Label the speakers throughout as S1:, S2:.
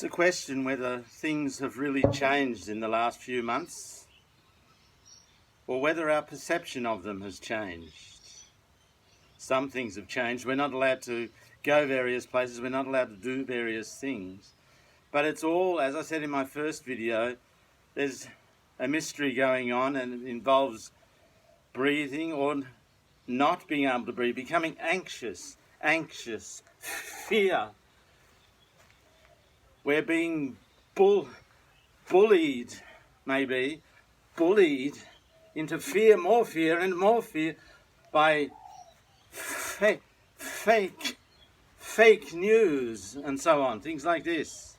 S1: It's a question whether things have really changed in the last few months or whether our perception of them has changed. Some things have changed. We're not allowed to go various places. We're not allowed to do various things. But it's all, as I said in my first video, there's a mystery going on, and it involves breathing or not being able to breathe, becoming anxious, fear. We're being bullied, maybe, bullied into fear, more fear and more fear by fake news and so on, things like this.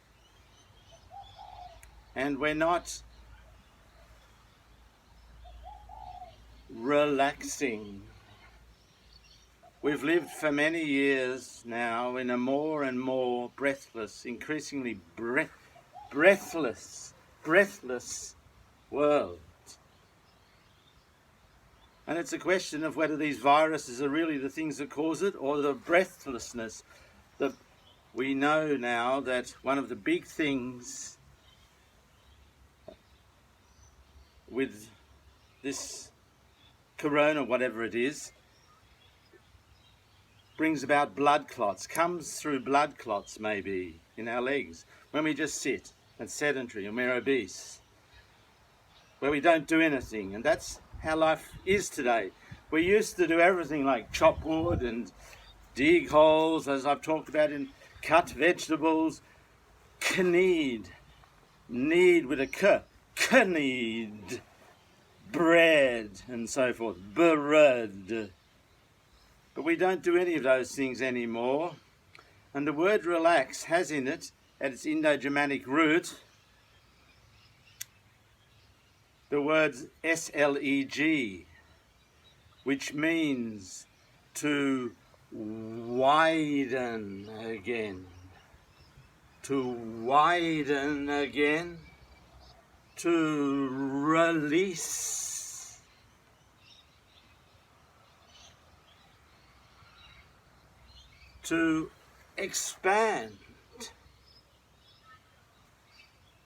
S1: And we're not relaxing. We've lived for many years now in a more and more breathless, increasingly breathless world. And it's a question of whether these viruses are really the things that cause it, or the breathlessness. We know now that one of the big things with this corona, whatever it is, brings about blood clots, comes through blood clots maybe in our legs, when we just sit and sedentary and we're obese, where we don't do anything. And that's how life is today. We used to do everything like chop wood and dig holes, as I've talked about, in cut vegetables, knead with a k, knead, bread and so forth, bread. But we don't do any of those things anymore. And the word relax has in it, at its Indo-Germanic root, the word sleg, which means to widen again, to release, to expand.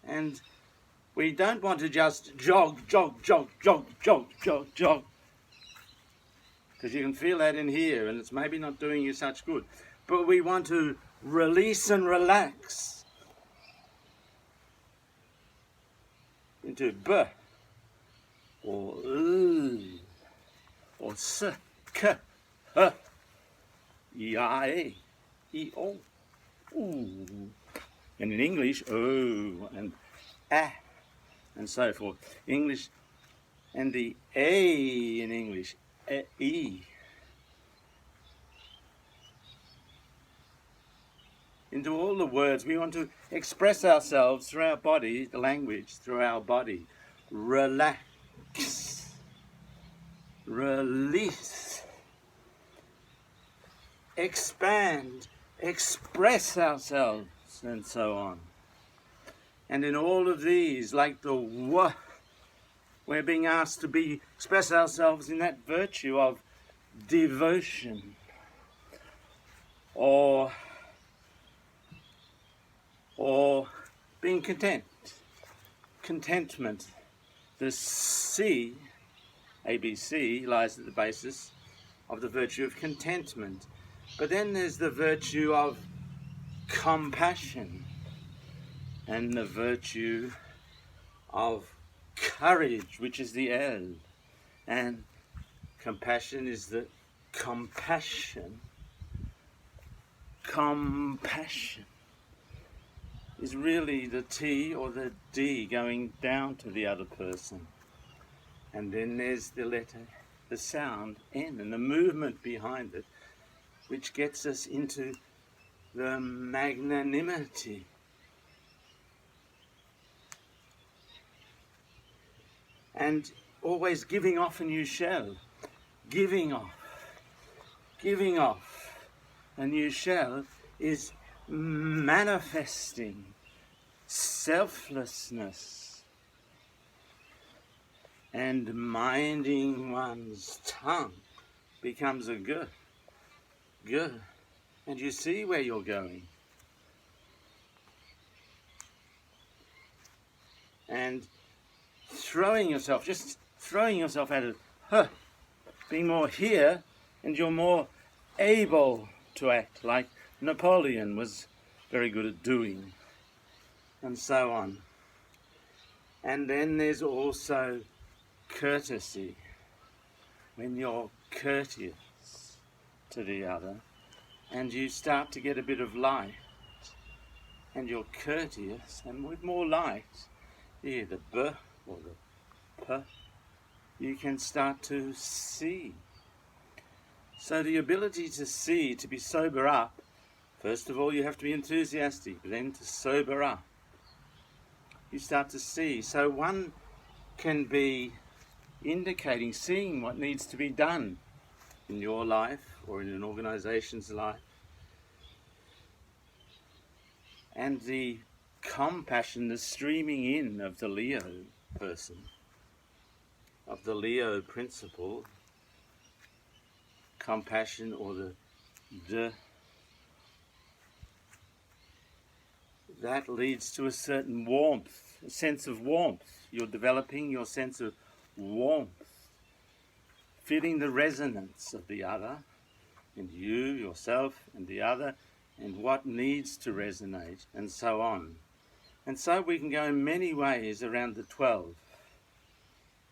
S1: And we don't want to just jog, because you can feel that in here, and it's maybe not doing you such good. But we want to release and relax into b, or or s, k, h, I, e, o, ooh. And in English, oh, and ah, and so forth. English, and the a in English, e. Into all the words, we want to express ourselves through our body, the language, through our body. Relax, release, expand, express ourselves, and so on. And in all of these, like the w, we're being asked to express ourselves in that virtue of devotion, or being content, contentment. The C, ABC, lies at the basis of the virtue of contentment. But then there's the virtue of compassion and the virtue of courage, which is the L. And compassion is the compassion. Compassion is really the T or the D going down to the other person. And then there's the letter, the sound N, and the movement behind it, which gets us into the magnanimity. And always giving off and you shall. Giving off and you shall is manifesting selflessness and minding one's tongue becomes a good, and you see where you're going. and just throwing yourself at it, being more here, and you're more able to act like Napoleon was very good at doing, and so on. And then there's also courtesy. When you're courteous to the other, and you start to get a bit of light, and you're courteous, and with more light, you hear the B or the P, you can start to see. So the ability to see, to be sober up, first of all you have to be enthusiastic, but then to sober up, you start to see. So one can be indicating, seeing what needs to be done in your life or in an organization's life. And the compassion, the streaming in of the Leo person, of the Leo principle, compassion, or that leads to a certain warmth, a sense of warmth. You're developing your sense of warmth, feeling the resonance of the other, and you, yourself, and the other, and what needs to resonate, and so on. And so we can go in many ways around the 12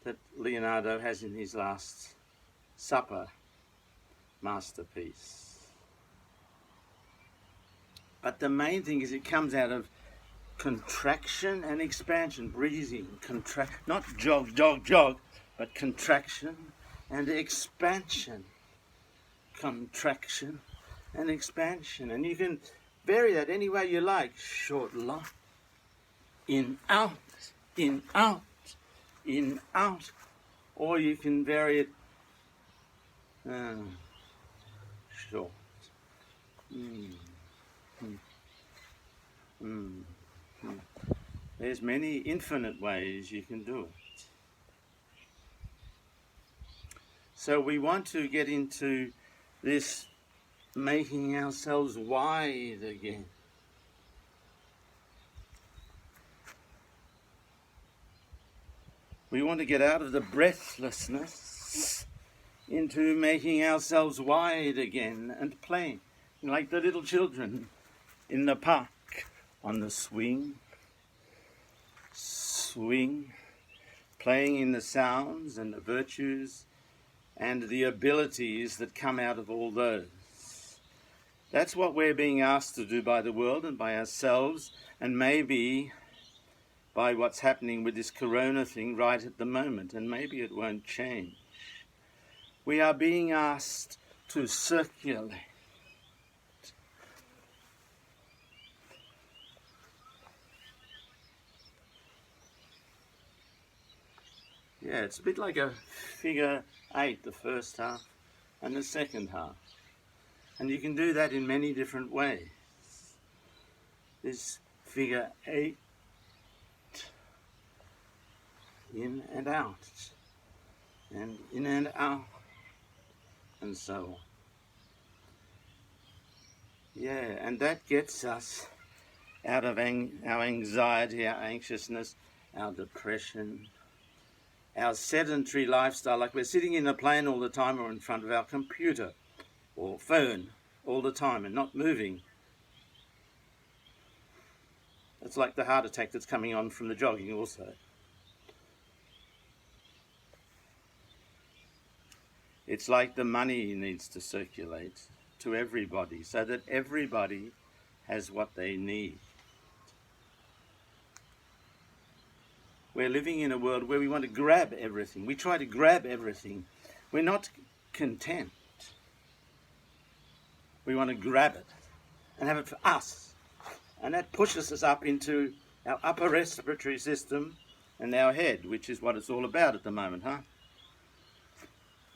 S1: that Leonardo has in his Last Supper masterpiece. But the main thing is it comes out of contraction and expansion, breathing, not jog, jog, jog, but contraction and expansion. Contraction and expansion. And you can vary that any way you like. Short, long. In, out, in, out, in, out. Or you can vary it short. There's many infinite ways you can do it. So we want to get into this making ourselves wide again. We want to get out of the breathlessness into making ourselves wide again and playing like the little children in the park on the swing, playing in the sounds and the virtues and the abilities that come out of all those. That's what we're being asked to do by the world and by ourselves, and maybe by what's happening with this corona thing right at the moment, and maybe it won't change. We are being asked to circulate. Yeah, it's a bit like a figure 8, the first half and the second half. And you can do that in many different ways. This figure 8, in and out, and in and out, and so on. Yeah, and that gets us out of our anxiety, our anxiousness, our depression, our sedentary lifestyle, like we're sitting in a plane all the time or in front of our computer or phone all the time and not moving. It's like the heart attack that's coming on from the jogging also. It's like the money needs to circulate to everybody so that everybody has what they need. We're living in a world where we want to grab everything. We try to grab everything. We're not content. We want to grab it and have it for us. And that pushes us up into our upper respiratory system and our head, which is what it's all about at the moment, huh?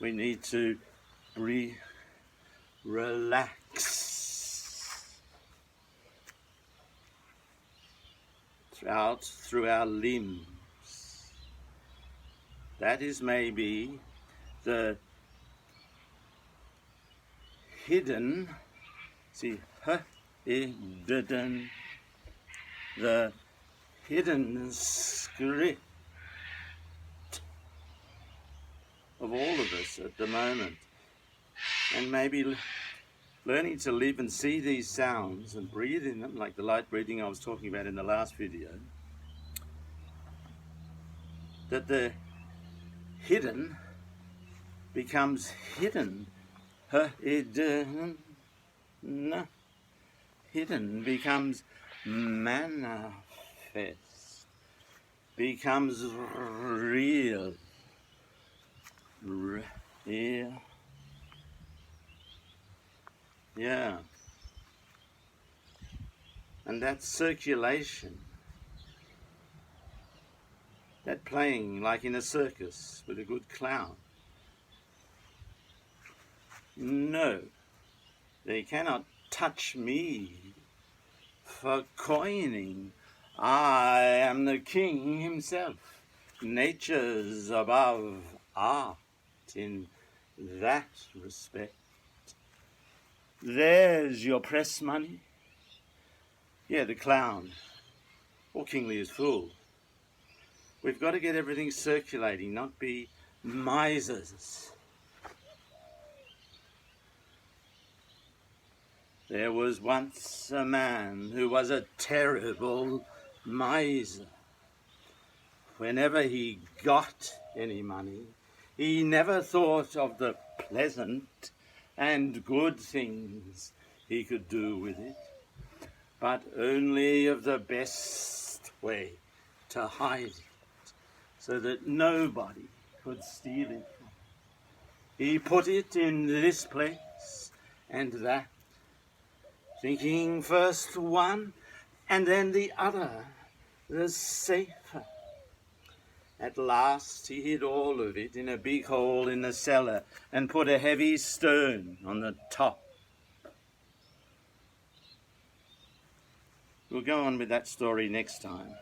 S1: We need to relax through our limbs. That is maybe the hidden, the hidden script of all of us at the moment. And maybe learning to live and see these sounds and breathe in them, like the light breathing I was talking about in the last video, that the hidden becomes hidden. Hidden becomes manifest, becomes real. Yeah. And that circulation, that playing like in a circus with a good clown. No, they cannot touch me for coining. I am the king himself. Nature's above art in that respect. There's your press money. Yeah, the clown, or kingly is fool. We've got to get everything circulating, not be misers. There was once a man who was a terrible miser. Whenever he got any money, he never thought of the pleasant and good things he could do with it, but only of the best way to hide it, so that nobody could steal it from him. He put it in this place and that, thinking first one and then the other, the safer. At last he hid all of it in a big hole in the cellar and put a heavy stone on the top. We'll go on with that story next time.